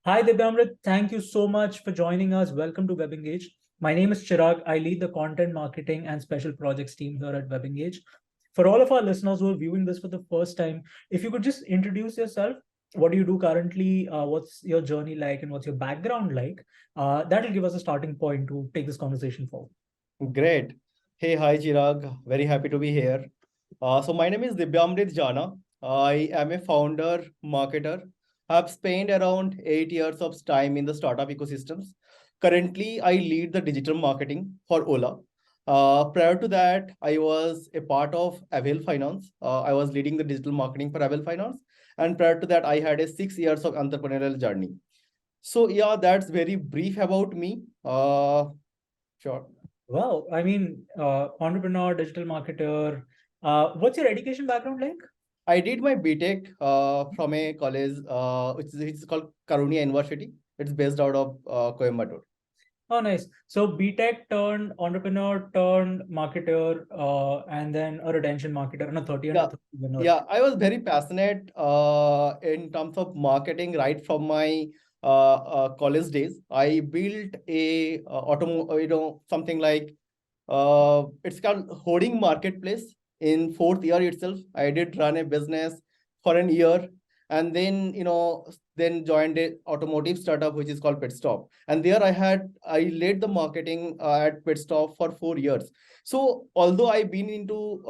Hi, Dibyamrit. Thank you so much for joining us. Welcome to WebEngage. My name is Chirag. I lead the content marketing and special projects team here at WebEngage. For all of our listeners who are viewing this for the first time, if you could just introduce yourself, what do you do currently? What's your journey like, and what's your background like? That'll give us a starting point to take this conversation forward. Great. Hey, hi, Chirag. Very happy to be here. So my name is Dibyamrit Jana. I am a founder, marketer. I've spent around 8 years of time in the startup ecosystems. Currently, I lead the digital marketing for Ola. Prior to that, I was a part of Avail Finance. I was leading the digital marketing for Avail Finance. And prior to that, I had a 6 years of entrepreneurial journey. So yeah, that's very brief about me. Sure. Wow, I mean, entrepreneur, digital marketer. What's your education background like? I did my BTech from a college which is it's called Karunia University. It's based out of Coimbatore. Oh, nice. So BTech turned entrepreneur turned marketer, and then a retention marketer and a 30 under Yeah, 30 winner. yeah. I was very passionate in terms of marketing right from my college days. I built a something like it's called hoarding marketplace. In fourth year itself, I did run a business for an year, and then then joined a automotive startup which is called Pitstop. And there I led the marketing at Pitstop for 4 years. So although I've been into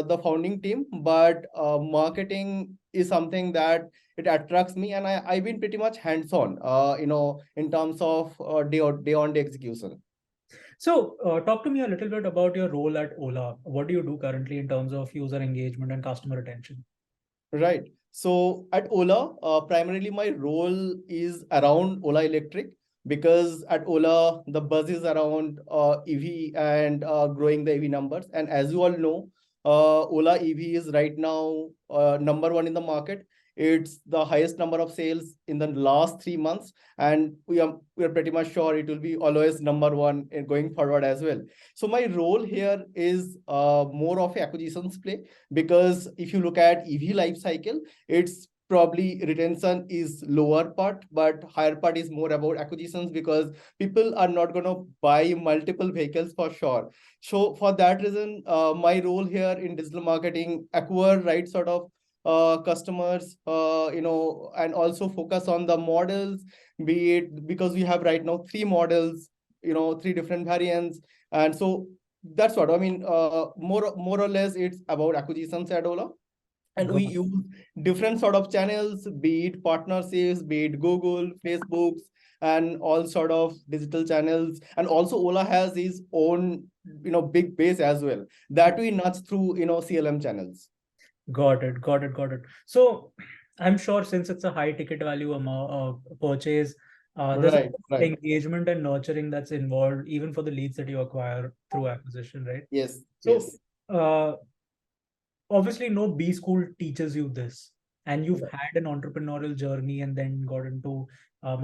the founding team, but marketing is something that it attracts me, and I've been pretty much hands-on, in terms of day on day execution. So, talk to me a little bit about your role at Ola. What do you do currently in terms of user engagement and customer retention? Right. So at Ola, primarily my role is around Ola Electric, because at Ola, the buzz is around EV and growing the EV numbers. And as you all know, Ola EV is right now number one in the market. It's the highest number of sales in the last 3 months, and we are pretty much sure it will be always number one in going forward as well. So my role here is more of a acquisitions play, because if you look at EV life cycle, it's probably retention is lower part, but higher part is more about acquisitions, because people are not going to buy multiple vehicles for sure. So for that reason, my role here in digital marketing, acquire right sort of customers, and also focus on the models, be it because we have right now three models, three different variants. And so that's what I mean. More or less, it's about acquisitions at Ola, and we Got use different sort of channels, be it partnerships, be it Google, Facebooks, and all sort of digital channels. And also, Ola has its own, big base as well that we nudge through, CLM channels. got it, got it, got it. So, I'm sure since it's a high ticket value amount purchase, there's a lot Right, of right. engagement and nurturing that's involved, even for the leads that you acquire through acquisition, right? Yes, So, yes. uh, obviously no B school teaches you this, and you've Right. had an entrepreneurial journey and then got into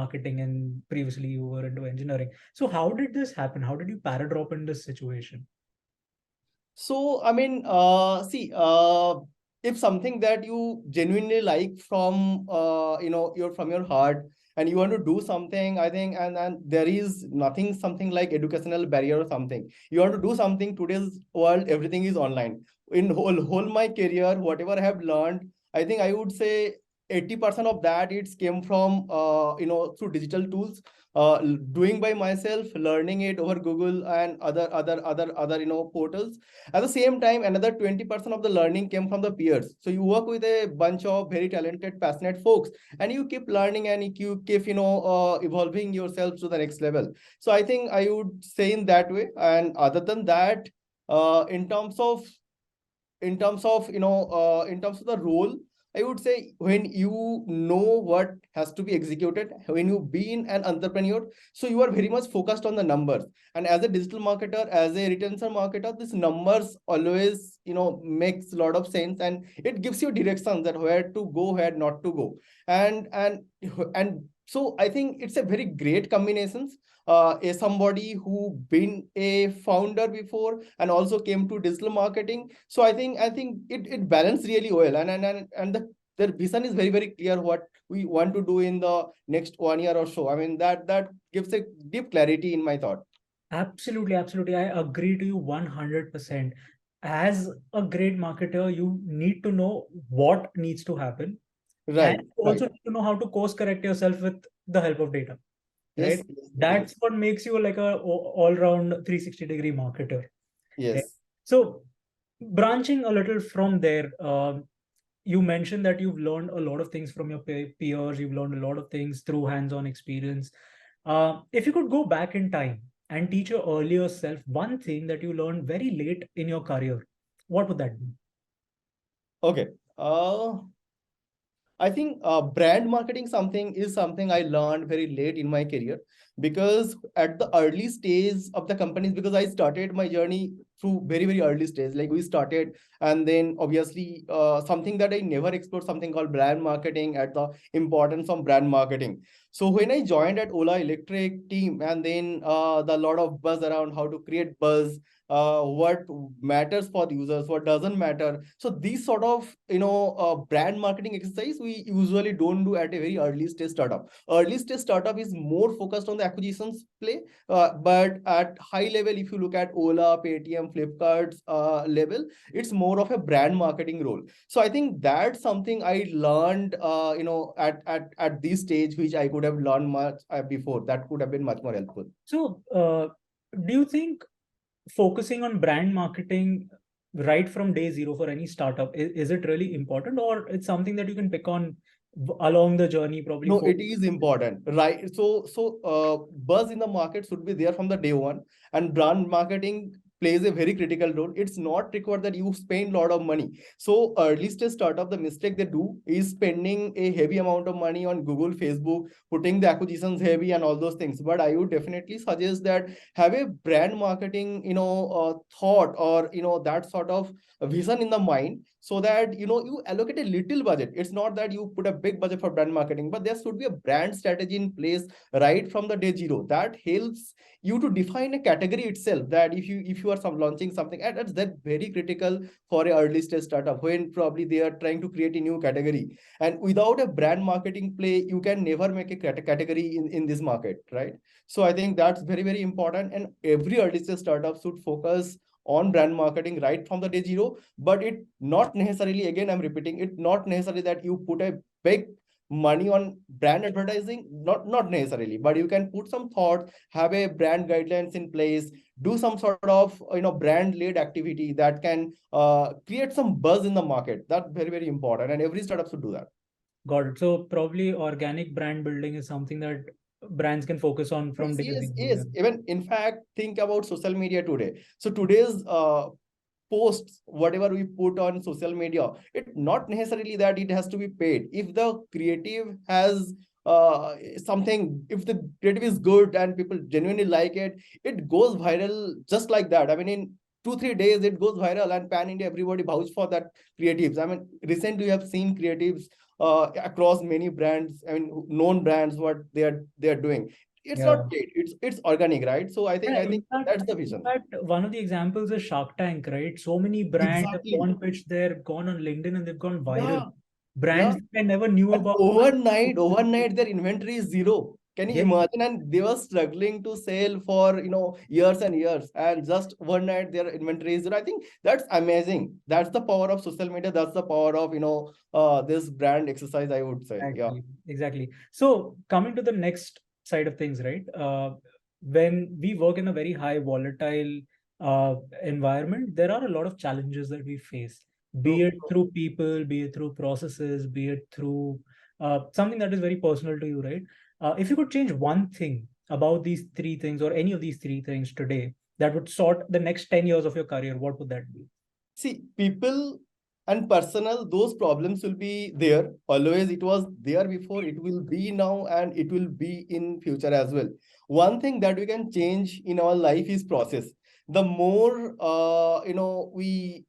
marketing, and previously you were into engineering. So how did this happen? How did you paradrop in this situation? So, I mean, see, if something that you genuinely like from, from your heart, and you want to do something, I think, and there is nothing, something like educational barrier or something. You want to do something, today's world, everything is online. In whole my career, whatever I have learned, I think I would say 80% of that it's came from, through digital tools, doing by myself, learning it over Google and other portals. At the same time, another 20% of the learning came from the peers. So you work with a bunch of very talented, passionate folks, and you keep learning, and you keep, evolving yourself to the next level. So I think I would say in that way. And other than that, in terms of in terms of the role, I would say when you know what has to be executed, when you been an entrepreneur, so you are very much focused on the numbers. And as a digital marketer, as a retention marketer, these numbers always makes a lot of sense, and it gives you directions that where to go, where not to go. And so I think it's a very great combinations. As somebody who been a founder before and also came to digital marketing, so I think it balanced really well, and the their vision is very very clear, we want to do in the next 1 year or so. I mean, that gives a deep clarity in my thought. Absolutely, absolutely. I agree to you 100%. As a great marketer, you need to know what needs to happen, and Right, you right. also need to know how to course correct yourself with the help of data, right? Yes, yes, yes, That's what makes you like a all-round 360-degree marketer, right? yes. So branching a little from there, you mentioned that you've learned a lot of things from your peers. You've learned a lot of things through hands-on experience. If you could go back in time and teach your earlier self one thing that you learned very late in your career, what would that be? Okay. I think brand marketing something is something I learned very late in my career, because at the early stage of the companies, because I started my journey through very early stage. Like we started, and then obviously something that I never explored, something called brand marketing, at the importance of brand marketing. So when I joined at Ola Electric team, and then the lot of buzz around how to create buzz, what matters for the users, what doesn't matter. So these sort of brand marketing exercise we usually don't do at a very early stage startup. Early stage startup is more focused on the acquisitions play, but at high level, if you look at Ola, Paytm, Flipkart's level, it's more of a brand marketing role. So I think that's something I learned, at this stage, which I could have learned much before. That could have been much more helpful. So, do you think focusing on brand marketing right from day zero for any startup is it really important, or it's something that you can pick on along the journey, probably No, for it is important, right? Buzz in the market should be there from the day one, and brand marketing plays a very critical role. It's not required that you spend a lot of money. So early stage startup, the mistake they do is spending a heavy amount of money on Google, Facebook, putting the acquisitions heavy and all those things. But I would definitely suggest that have a brand marketing, thought, or that sort of vision in the mind, so that you allocate a little budget. It's not that you put a big budget for brand marketing, but there should be a brand strategy in place right from the day zero. That helps you to define a category itself, that if you are launching something, and that's that very critical for a early stage startup, when probably they are trying to create a new category. And without a brand marketing play, you can never make a category in this market, right? So I think that's very important, and every early stage startup should focus on brand marketing right from the day zero. But it not necessarily, again I'm repeating, it not necessarily that you put a big money on brand advertising, not necessarily, but you can put some thought, have a brand guidelines in place, do some sort of brand led activity that can create some buzz in the market. That's very important, and every startup should do that. got it. So probably organic brand building is something that brands can focus on from Yes, day yes, zero. yes. Even in fact, think about social media today. So today's posts, whatever we put on social media, it not necessarily that it has to be paid. If the creative has something, if the creative is good and people genuinely like it, it goes viral just like that. I mean, in 2 3 days it goes viral, and pan India, everybody vouch for that creatives. I mean, recently we have seen creatives across many brands, I mean, known brands, what they are doing. It's Yeah. not paid, it's organic, right? So I think Yeah, I think that's the vision. one of the examples is Shark Tank, right? So many brands have Exactly. gone pitch there, gone on LinkedIn, and they've gone viral. Yeah, yeah. Brands that I never knew And about. overnight, their inventory is zero. Can you Yeah, imagine? And they were struggling to sell for years and years, and just one night their inventory is zero. I think that's amazing. That's the power of social media. That's the power of this brand exercise, I would say. Yeah. exactly, exactly. So coming to the next side of things, right? When we work in a very high volatile environment, there are a lot of challenges that we face, be True. it through people, be it through processes, be it through something that is very personal to you, right? If you could change one thing about these three things or any of these three things today that would sort the next 10 years of your career, what would that be? See, people and personal, those problems will be there. Always, it was there before, it will be now, and it will be in future as well. One thing that we can change in our life is process. The more we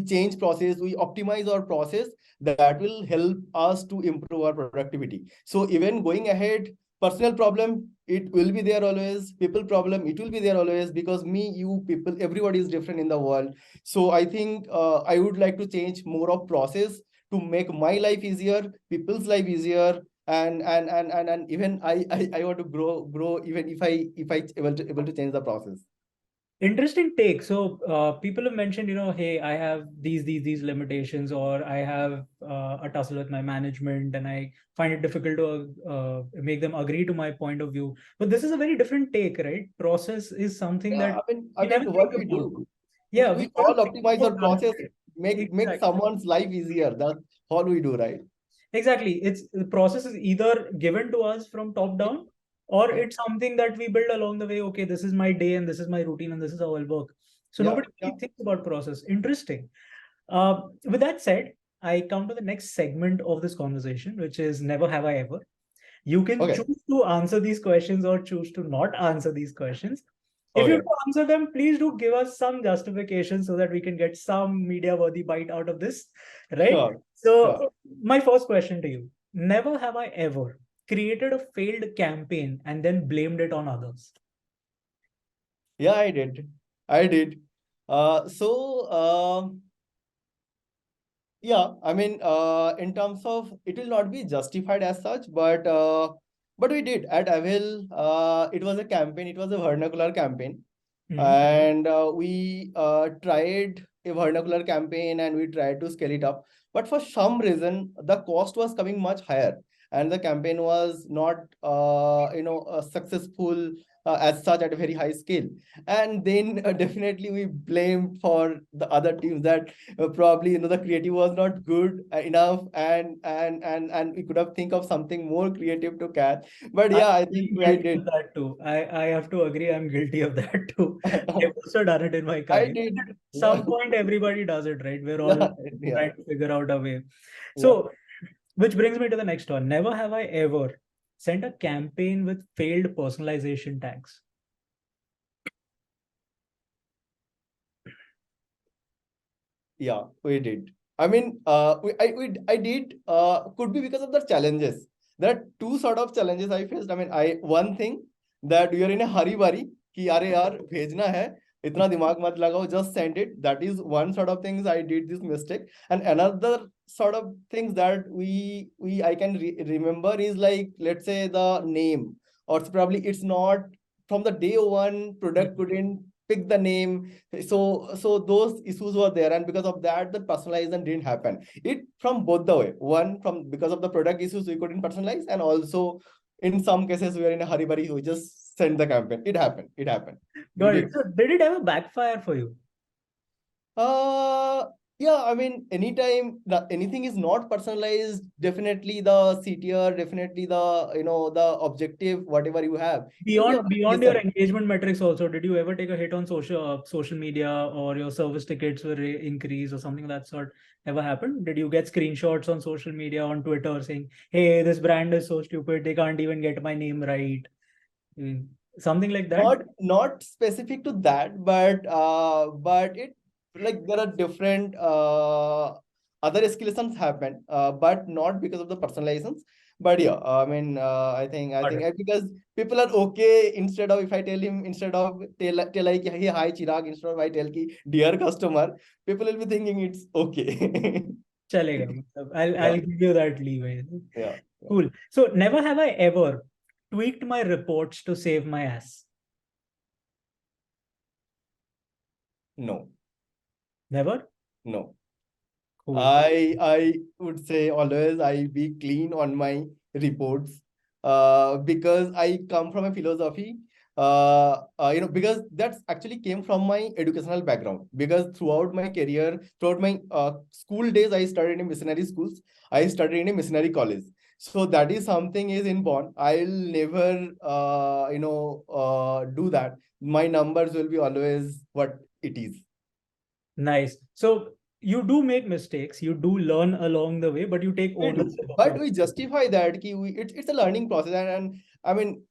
change process, we optimize our process, that will help us to improve our productivity. So even going ahead, personal problem, it will be there always. People problem, it will be there always, because me, you, people, everybody is different in the world. So I think I would like to change more of process to make my life easier, people's life easier, and even I want to grow even if I able to change the process. Interesting take. So people have mentioned, hey, I have these limitations, or I have a tussle with my management, and I find it difficult to make them agree to my point of view. But this is a very different take, right? Process is something Yeah, that I we never mean, think what we about. do, Yeah, we we sort all of think optimize about our done process, it. make Exactly. someone's life easier. That's all we do, right? Exactly. It's the process is either given to us from top Yeah, down, or yeah, it's something that we build along the way. Okay, this is my day and this is my routine and this is how I'll work. So yeah, nobody yeah. really thinks about process. Interesting. With that said, I come to the next segment of this conversation, which is never have I ever. You can Okay, choose to answer these questions or choose to not answer these questions. If you okay. do answer them, please do give us some justification so that we can get some media worthy bite out of this, right? Sure, sure. So, my first question to you: never have I ever created a failed campaign and then blamed it on others. Yeah, I did. I did. So, yeah, I mean, in terms of it will not be justified as such, but we did at Avil. It was a campaign. It was a vernacular campaign, Mhm. and we tried a vernacular campaign and we tried to scale it up. But for some reason, the cost was coming much higher, and the campaign was not, successful as such at a very high scale. And then definitely we blamed for the other teams that probably the creative was not good enough, and we could have think of something more creative to catch. But I'm yeah, I think I guilty did. of that too. I have to agree. I'm guilty of that too. I've also done it in my I career. did. At Yeah, some point, everybody does it, right? We're all yeah, yeah, trying to figure out a way. yeah. So, which brings me to the next one. Never have I ever sent a campaign with failed personalization tags. Yeah, we did. I mean, I did. Could be because of the challenges. There are two sort of challenges I faced. I mean, one thing that we are in a hurry worry कि अरे यार भेजना है इतना दिमाग मत लगाओ just send it. That is one sort of things I did this mistake. And another sort of things that we I can remember is like, let's say the name, or probably it's not from the day one product couldn't pick the name. So those issues were there, and because of that the personalization didn't happen. It from both the way, one from because of the product issues we couldn't personalize, and also in some cases we are in a hurry burry, we just send the campaign. It happened, we Got it. did. So, did it ever backfire for you? uh yeah, I mean, anytime anything is not personalized, definitely the CTR, definitely the the objective, whatever you have, it will be on Beyond your listen. engagement metrics, also, did you ever take a hit on social media, or your service tickets were increased or something of that sort? Ever happened? Did you get screenshots on social media, on Twitter, saying, "Hey, this brand is so stupid; they can't even get my name right"? Something like that. Not specific to that, but it, like, there are different other escalations happen, but not because of the personalizations. But yeah, I mean, Got it. because people are okay, instead of if I tell him, instead of tell like, hey, hi Chirag, instead of I tell ki dear customer, people will be thinking it's okay. Chalega. matlab, Yeah, I'll give you that leeway. yeah, yeah. Cool. So never have I ever tweaked my reports to save my ass. No, Never. no. Cool. I would say always I be clean on my reports, because I come from a philosophy, because that's actually came from my educational background. Because throughout my career, throughout my school days, I studied in missionary schools. I studied in a missionary college. So that is something is inborn. I'll never do that. My numbers will be always what it is. Nice. So you do make mistakes, you do learn along the way, but you take We do, ownership of but your we mistakes. justify that ki it's a learning process, and I mean,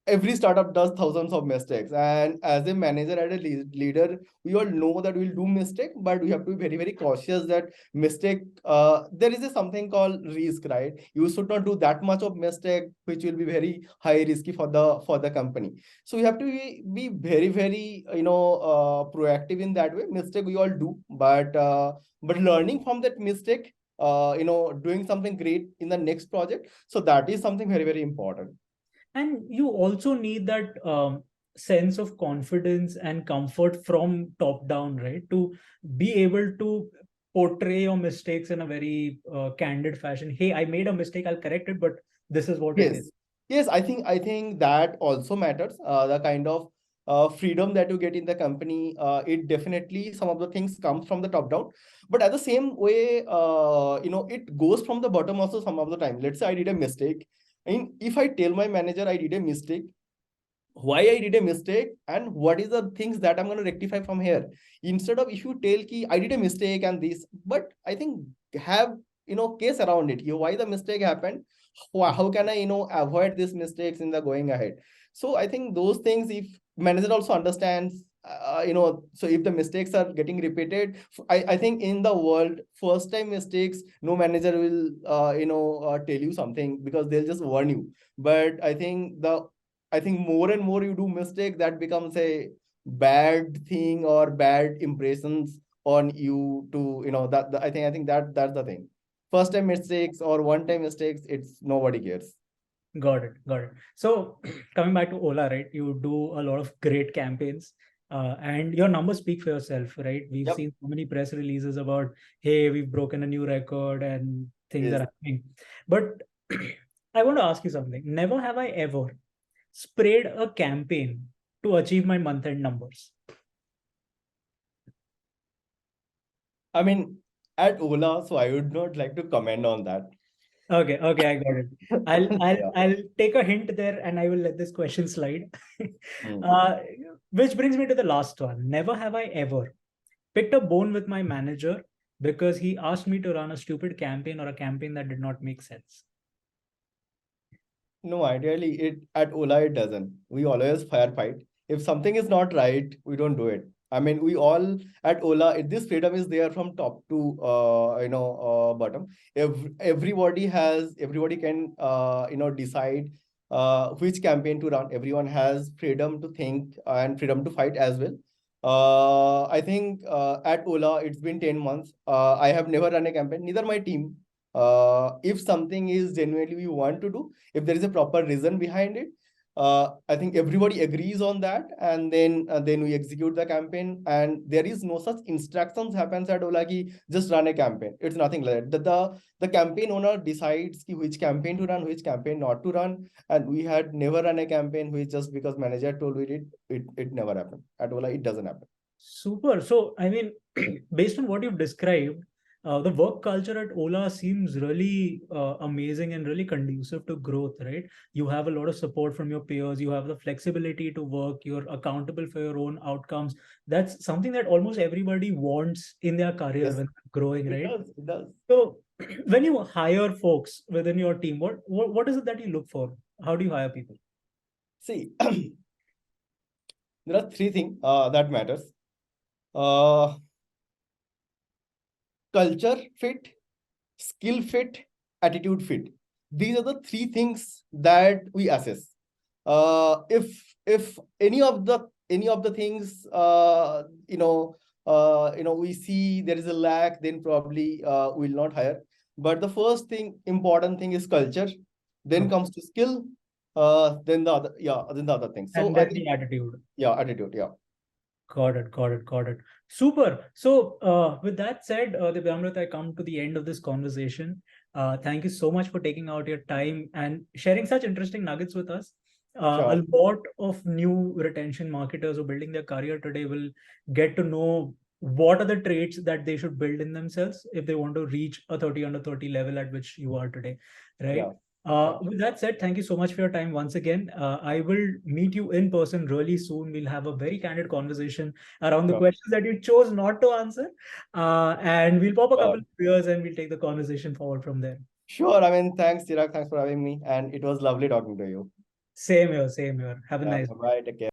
every startup does thousands of mistakes, and as a manager and a leader, we all know that we'll do mistake, but we have to be very very cautious that mistake, there is a something called risk, right? You should not do that much of mistake which will be very high risky for the company. So we have to be very very proactive in that way. Mistake we all do, but learning from that mistake, doing something great in the next project. So that is something very, very important. And you also need that sense of confidence and comfort from top down, right? To be able to portray your mistakes in a very candid fashion. Hey, I made a mistake, I'll correct it, but this is what it is. Yes, I think that also matters. The kind of freedom that you get in the company, it definitely, some of the things come from the top down, but at the same way, it goes from the bottom also some of the time. Let's say I did a mistake. I mean, if I tell my manager I did a mistake, why I did a mistake and what is the things that I'm going to rectify from here, instead of if you tell ki I did a mistake and this, but I think have case around it. Why the mistake happened? How can I avoid these mistakes in the going ahead? So I think those things, if manager also understands, so if the mistakes are getting repeated, I think in the world first time mistakes, no manager will tell you something because they'll just warn you. But I think more and more you do mistake, that becomes a bad thing or bad impressions on you to, I think that's the thing. First time mistakes or one time mistakes, it's nobody cares. Got it. Got it. So coming back to Ola, right? You do a lot of great campaigns, and your numbers speak for yourself, right? We've Yep. seen so many press releases about, hey, we've broken a new record and things are Yes. happening. But I want to ask you something. Never have I ever sprayed a campaign to achieve my month-end numbers. I mean, at Ola, so I would not like to comment on that. Okay, okay, I got it. Yeah. I'll take a hint there and I will let this question slide. Hmm. Which brings me to the last one. Never have I ever picked a bone with my manager because he asked me to run a stupid campaign or a campaign that did not make sense. No, ideally, it at Ola it doesn't. We always firefight. If something is not right, we don't do it. I mean, we all at Ola, this freedom is there from top to bottom. If everybody can decide which campaign to run. Everyone has freedom to think and freedom to fight as well. I think at Ola, it's been 10 months. I have never run a campaign, neither my team. If something is genuinely we want to do, if there is a proper reason behind it, I think everybody agrees on that, and then we execute the campaign. And there is no such instructions happens at Ola ki just run a campaign. It's nothing like that. The campaign owner decides ki which campaign to run, which campaign not to run. And we had never run a campaign which just because manager told we did it never happened at Ola. It doesn't happen. Super. So, I mean, based on what you've described, the work culture at Ola seems really amazing and really conducive to growth, right? You have a lot of support from your peers. You have the flexibility to work. You're accountable for your own outcomes. That's something that almost everybody wants in their career Yes, when they're growing, it right? does. It does. So, when you hire folks within your team, what is it that you look for? How do you hire people? See, there are three things that matters. Culture fit, skill fit, attitude fit. These are the three things that we assess. If any of the things we see there is a lack, then probably we'll not hire. But the first thing, important thing is culture. Then Okay. comes to skill. Then the other thing. So And I then think the attitude. attitude. Yeah. Got it, got it, got it. Super. So, with that said, Dibyamrit, I come to the end of this conversation. Thank you so much for taking out your time and sharing such interesting nuggets with us. A Sure. lot of new retention marketers who are building their career today will get to know what are the traits that they should build in themselves if they want to reach a 30 under 30 level at which you are today, right? Yeah. Yeah. With that said, thank you so much for your time once again. I will meet you in person really soon. We'll have a very candid conversation around the Sure. questions that you chose not to answer. And we'll pop a Sure. couple of beers and we'll take the conversation forward from there. Sure. I mean, thanks, Chirag. Thanks for having me. And it was lovely talking to you. Same here, same here. Have a Yeah. nice Bye. Take care.